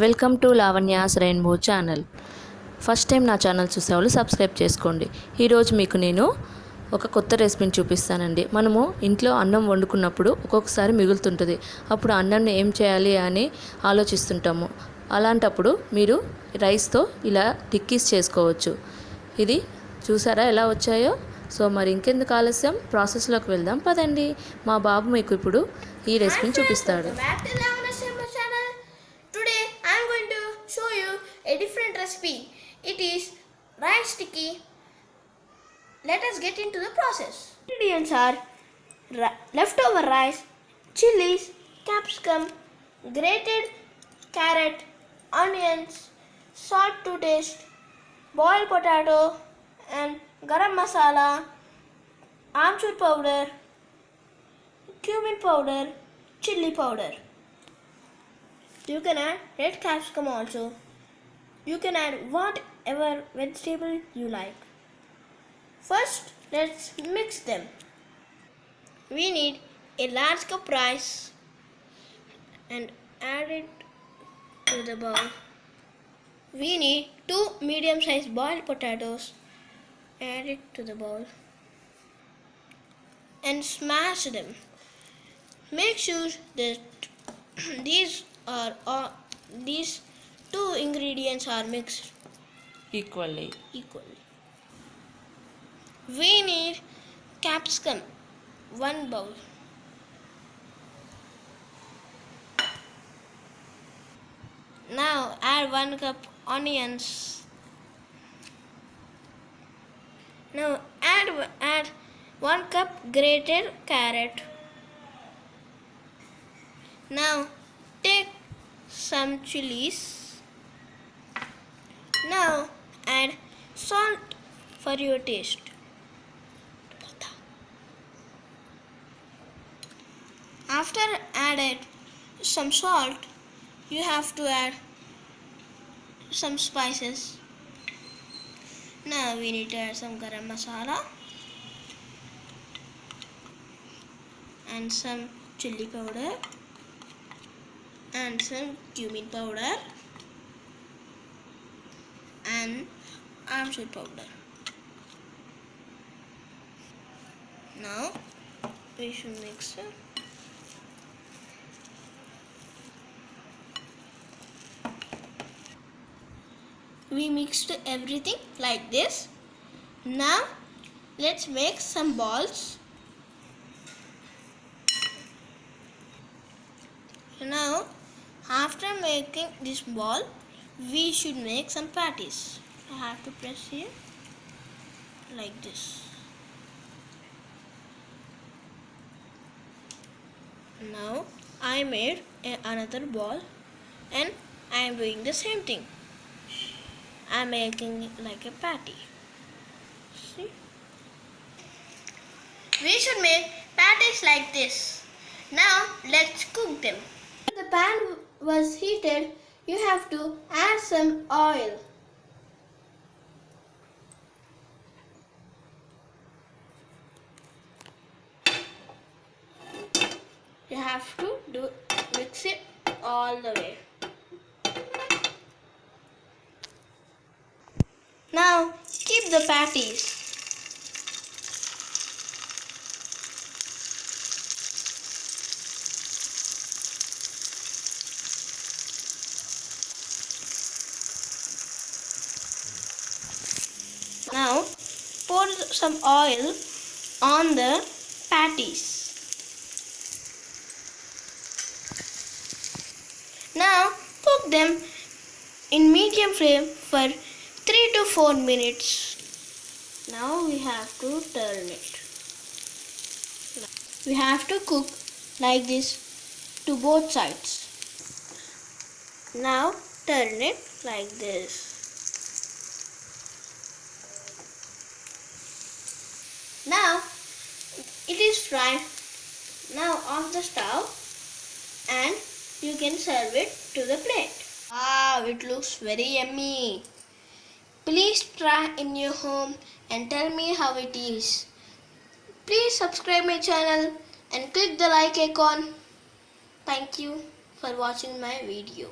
Welcome to Lavanya's rainbow channel. First time నా channel చూసేవాళ్ళు subscribe చేసుకోండి. ఈరోజు మీకు నేను ఒక కొత్త రెసిపీని చూపిస్తానండి. మనము ఇంట్లో అన్నం వండుకున్నప్పుడు ఒక్కొక్కసారి మిగులుతుంటుంది. అప్పుడు అన్నాన్ని ఏం చేయాలి అని ఆలోచిస్తుంటాము. అలాంటప్పుడు మీరు రైస్తో ఇలా టిక్కీస్ చేసుకోవచ్చు. ఇది చూసారా ఎలా వచ్చాయో? సో మరి ఇంకెందుకు ఆలస్యం, ప్రాసెస్లోకి వెళ్దాం పదండి. మా బాబు మీకు ఇప్పుడు ఈ రెసిపీని చూపిస్తాడు. A different recipe. It is rice tikki. Let us get into the process. Ingredients are leftover rice, chilies, capsicum, grated carrot, onions, salt to taste, boiled potato, and garam masala, amchur powder, cumin powder, chili powder. You can add red capsicum also. You can add whatever vegetable you like. First, let's mix them. We need a large cup rice and add it to the bowl. We need 2 medium-sized boiled potatoes. Add it to the bowl and smash them. Make sure that these 2 ingredients are mixed equally. We need capsicum, 1 bowl. Now add 1 cup onions. Now add 1 cup grated carrot. Now take some chilies. Now add salt for your taste. After added some salt, you have to add some spices. Now we need to add some garam masala and some chili powder and some cumin powder and amchur powder. Now we should mix it. We mixed everything like this. Now let's make some balls. Now after making this ball, we should make some patties. I have to press here like this. Now I made another ball and I am doing the same thing. I am making it like a patty. See? We should make patties like this. Now let's cook them. When the pan was heated, you have to add some oil. You have to mix it all the way. Now keep the patties. Now pour some oil on the patties. Now cook them in medium flame for 3 to 4 minutes. Now we have to turn it. We have to cook like this to both sides. Now turn it like this. Now it is fried. Now off the stove and you can serve it to the plate. Wow, it looks very yummy. Please try in your home and tell me how it is. Please subscribe my channel and click the like icon. Thank you for watching my video.